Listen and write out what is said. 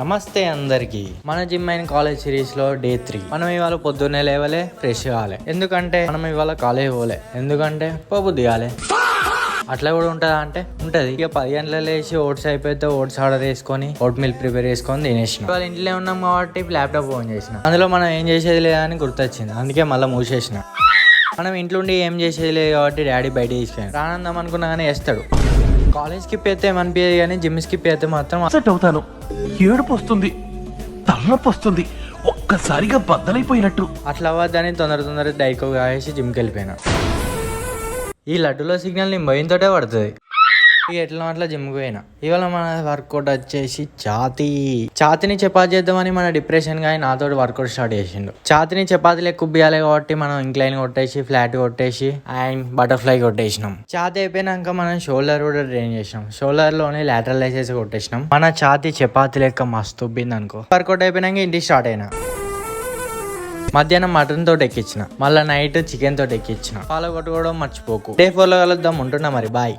నమస్తే అందరికి. మన జిమ్ అండ్ కాలేజ్ సిరీస్ లో డే 3. మనం ఇవాళ పొద్దున్నే లేవలే, ఫ్రెష్ కావాలి. ఎందుకంటే మనం ఇవాళ కాలేజ్ పోలే, ఎందుకంటే పోబుద్ది కాలే. అట్లా కూడా ఉంటుందా అంటే ఉంటది. ఇక 10 గంటల లేచి ఓట్స్ అయిపోతే ఓట్స్ ఆర్డర్ చేసుకొని ఓట్ మిల్క్ ప్రిపేర్ చేసుకొని తినేసిన. ఇవాళ ఇంట్లో ఉన్నాం కాబట్టి ల్యాప్టాప్ ఓన్ చేసిన. అందులో మనం ఏం చేసేది లేదని గుర్తొచ్చింది, అందుకే మళ్ళీ మూసేసిన. మనం ఇంట్లో ఉండి ఏం చేసేది లేదు కాబట్టి డాడీ బయట తీసుకెళ్ళి రానందాం అనుకున్నా కానీ వేస్తాడు. కాలేజ్ స్కిప్ అయితే ఏమనిపించదు కానీ జిమ్ స్కిప్ అయితే మాత్రం అప్సెట్ అవుతాను. ఏడుపు వస్తుంది, తలనొప్పి వస్తుంది, ఒక్కసారిగా బద్దలైపోయినట్టు. అట్లా అవ్వద్దని తొందర డైకో కాయేసి జిమ్కి వెళ్ళిపోయినా. ఈ లడ్డులో సిగ్నల్ ని భయంతోటే పడుతుంది. ఇక ఎట్లా అట్లా జిమ్కి పోయినా. ఇవాళ మన వర్కౌట్ వచ్చేసి ఛాతిని చపాతి చేద్దామని మన డిప్రెషన్ గా నాతో వర్కౌట్ స్టార్ట్ చేసిండు. ఛాతిని చపాతీలు ఎక్కువ బియ్యాలి కాబట్టి మనం ఇంక్లైన్ కొట్టేసి, ఫ్లాట్ కొట్టేసి అండ్ బటర్ఫ్లై కొట్టేసినాం. ఛాతి అయిపోయినాక మనం షోల్డర్ కూడా ట్రైన్ చేసినాం. షోల్డర్ లోనే లాటరల్ వేసేసి కొట్టేసినాం. మన ఛాతి చపాతీ లెక్క మస్తు ఉబ్బింది అనుకో. వర్కౌట్ అయిపోయినాక ఇంటికి స్టార్ట్ అయినా. మధ్యాహ్నం మటన్ తోటి ఎక్కించిన, మళ్ళీ నైట్ చికెన్ తోటి ఎక్కించిన. ఫాలో కొట్టుకోవడం మర్చిపోకు. డే 4 లో కలుద్దాం. ఉంటున్నా మరి, బాయ్.